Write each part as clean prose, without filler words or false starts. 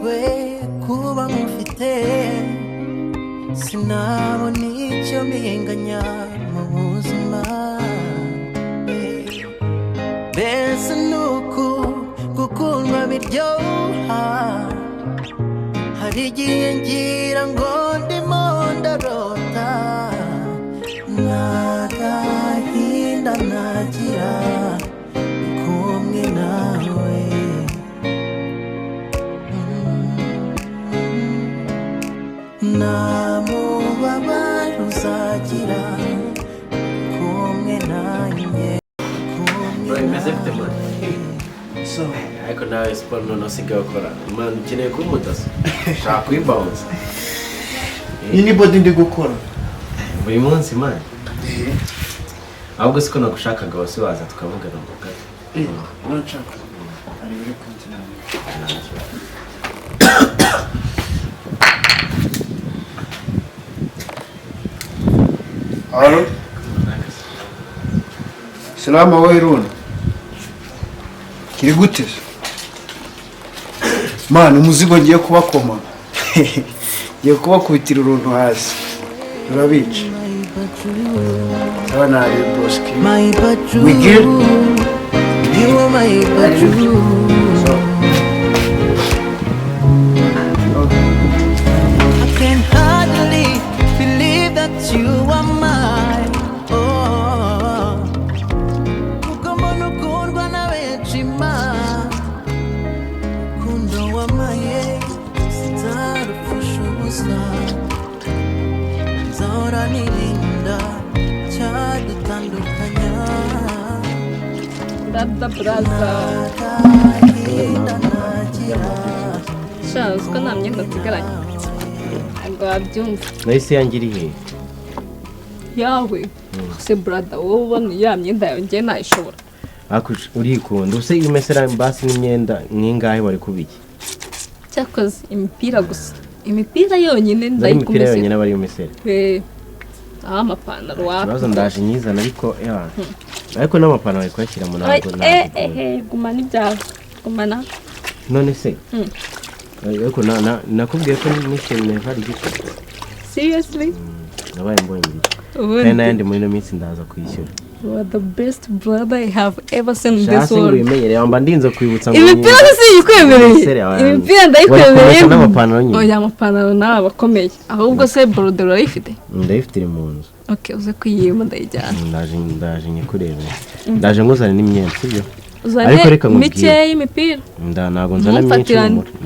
amahirwe kuba mufite sinabona icyo mbinganya mu buzima mbese nuko gukundwa biryoha hari igihe ngira ngo ndimo ndarota n'agahinda nagira kumwe nawe namubabaro uzagira kumwe nanjye ariko nawe siporo noneho usigaye ukora imana ukeneye kuba umudaso ushaka kuyibawuza iyi ni bodi ndi gukora buri munsi imana ahubwo siko nagushakaga wose waza tukavugana ngo gato nshaka ari biri kontinent Alo Salama wairuna kiri gute Mana umuzigo ngiye kubakoma ngiye kubakubitira uruntu hasi urabica Sabana ari boski we good you are my bedroom I can hardly believe that you are mine ukomo nukundwa na benchima kundo wa maye sitarufusha ubusa zahora nirinda cyadutandukanya Braza Shaza ko nta myenda nsigaranye ntabwo wabyumva nahise yangiriye yawe se brada wowe ubona ya myenda yawe ngiye nayishobora urikunda use imesera basi n'imyenda nk'ingahe wari kubiki cyakoze imipira gusa imipira yonyine ndayikumesera imipira yonyine bari umesera amapantaro wako bazo ndaje nyizana ariko n'amapantaro ari kwakira mu ntabwo gumana ibyawe gumana none se ariko nakubwiye ko nishimye hari gito seriously nabaye mbonye kandi nayandi muri no minsi ndaza kwishyura you are the best brother I have ever seen in this world wimenyere yamba ndinze kwibutsa ngo imipira si yikwemereye imipira ndayikwemereye oya amapantaro nawe abakomeye ahubwo se border urayifite ndayifite mu nzu okay uze kuyima ndayijyana ndaje nyikurebe ndaje nguzana n'imyenda sibyo ariko reka mike y'imipira ntago nzana myinshi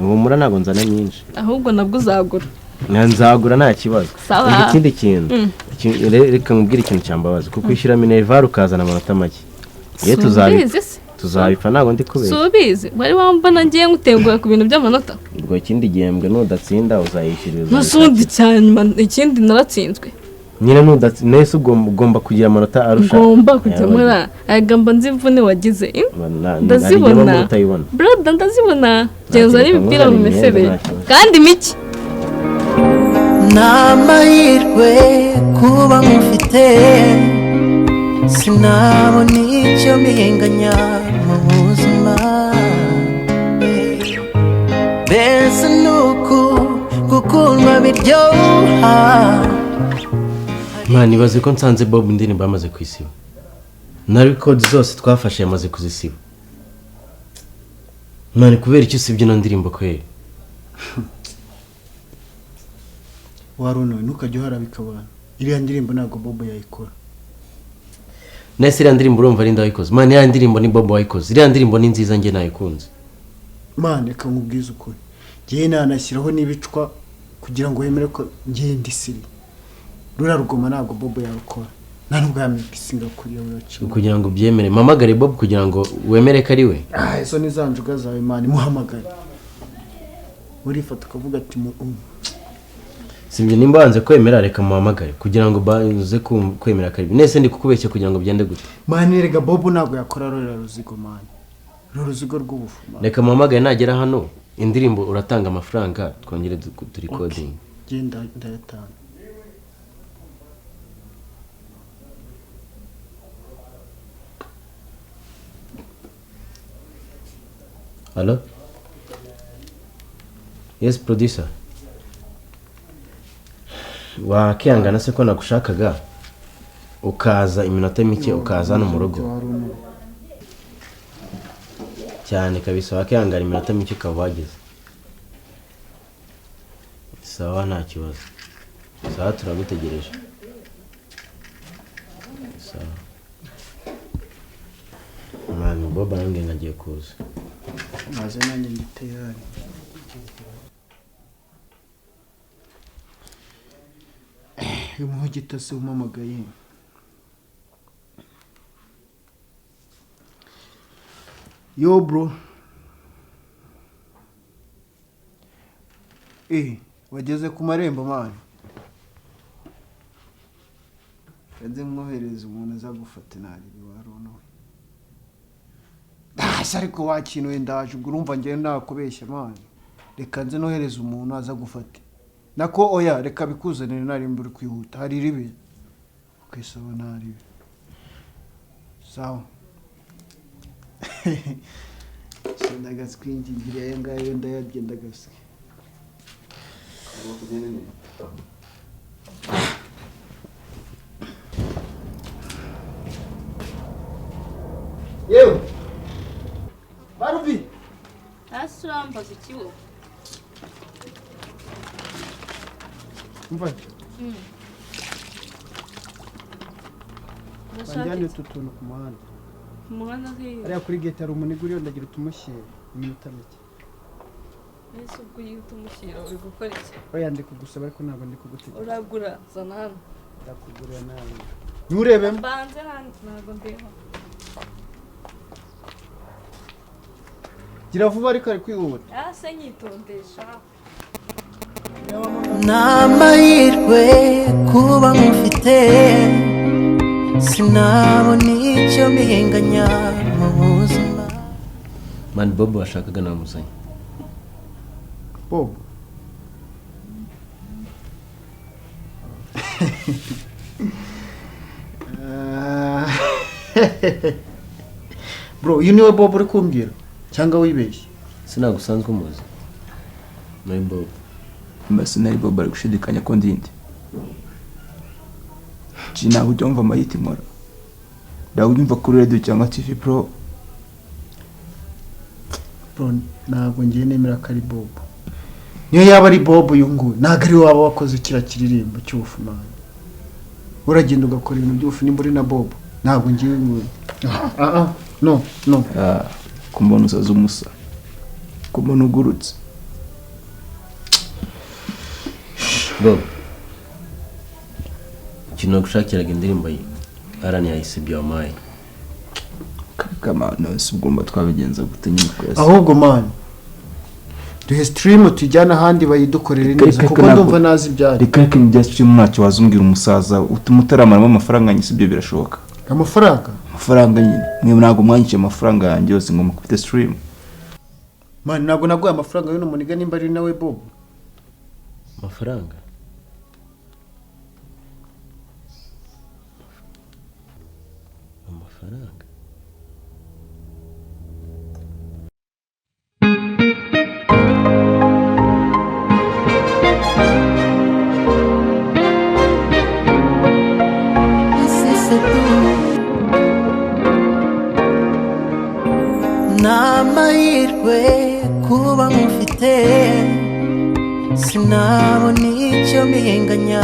umura ntago nzana myinshi ahubwo nabwo uzagura nzagura nta kibazo ikindi kintu reka nkubwire ikintu cyambabaza kuko kwishyura minerval ukazana amanota make tuzabifa ntago ndi kubera subizi wari wambona ngiye ngutenguye ku bintu by'amanota ubwo ikindi gihembwe nudatsinda uzayishyurira n'usundi cyane ikindi naratsinzwe nyine nese ugomba kugira amanota arusha ugomba kujya muri agamba nzimvune wagize ndazibona brother ndazibona genza n'imipira mu mesere kandi mike n'amahirwe kuba mufite sinabona icyo mbinganya mu buzima mbese nuko gukundwa biryoha Mani baze ko nsanze Bob indirimbo bamaze kwisiba na record zose twafashe yamaze kuzisiba Mani kubera icyo usibye no ndirimbo kwere waruno nukajya harabika abantu iriya ndirimbo nago Bob yayikora nese iriya ndirimbo urumva ari ndayikoze Mani ya ndirimbo ni Bob wayikoze iriya ndirimbo ni nziza nge nayikunze Mani reka nkubwize ukuri ngiye nanashyiraho n'ibicwa kugira ngo wemere ko ngiye ndisiri rura rugoma nago Bob yarukora nubwo yamikisinga kuri yo yaci kugira ngo byemere mamagare Bob kugira ngo wemere ko ari we izo ni zanjuga zawe Mani muhamagare urifata ukavuga ati Simye nimba wanze kwemera reka muhamagare kugira ngo baze kwemera karibi nese ndi kukubeshya kugira ngo byende gute Mani rega Bob nago yakora rura ruzigo Mani ruzigo rw'ubufu reka muhamagare nagera hano indirimbo uratanga amafaranga twongere recording genda ndayatanga Hello Yes producer. Wakihangana se ko nagushakaga ukaza iminota mike ukaza hano mu rugo cyane kabisa, wakihangana iminota mike ukaba wageze. Sawa nta kibazo. Sawa turagutegereje. Sawa. Mwana Boba nange ngagiye kuza. maze nanjye ngiteyari. Umuhogita se umamagaye. Yo bro. Wageze ku marembo mani. Kanze mwohereza umuntu aza gufata nari biwarono. Ariko wakinuye ndaje ubwo urumva ngiye nakubeshya mani. Reka nze nohereza umuntu aza gufata. Nako oya reka bikuzanire nari mburi kwihuta hari ribe. Ukesaba nari. Sawa. Senda gaskwingingira yangayo ndayagenda gase. Yo. Baruvi. Asramba zikiwo. Mva. Banjani tutuntu ku muhanda. Umuhanda he. Ariya kuri gate hari umuntu iguriyo ndagira utumushyira iminota mike. Ese ubwo umushyira uri gukora iki? Oya ndi kugusaba ariko ntabwo ndi kugutegeka. Uragura zana hano. Ndakugurira nawe. Nturebe mbanze ntabwo ndeba. Gira vuba ariko ari kwihuta. Se nyitondesha. N'amahirwe kuba mufite sinabona icyo mpinganya mu buzima. Man Bob washakaga namuzanye. Bob. Bro, uyu niwe Bob uri kumbwira cyangwa wibeshye? Sinagusanzwe umuzi. Nawe Bob. Mbese nari Bob ari gushidikanya ko ndinde. Jina ujumva amayiti nkora. Ndawumva kuri radio cyangwa TV Pro. Bro, ntabwo ngiye nemera ko ari Bob. Niyo yaba ari Bob uyu nguyu ntabwo ari waba wakoze kira kiririmbo cy'ufu man. Uragenda ugakora ibintu by'ufu nimba uri na Bob. Ntabwo ngiye no. Kumbona usaza umusa. Kumbona ugurutse. Bob. Kino gushakiraga indirimbo ye. Arani yahise byamaye. Kama no subugomba twabigenza gute nyine kwese. Ahubwo man. Duhe stream tujyana handi bayidukorere neza kuko ndumva nazi byari. Reka njya stream ntacyo wazumbwira umusaza utumutaramaramo amafaranga nyise ibyo birashoboka. Amafaranga nyine. Mwe ntago mwanyice amafaranga yanjye yose ngo mukufite stream. Man ntago naguye amafaranga y'uno muniga nimba ari nawe Bob. Amafaranga. N'amahirwe kuba mufite sinabona icyo mpinganya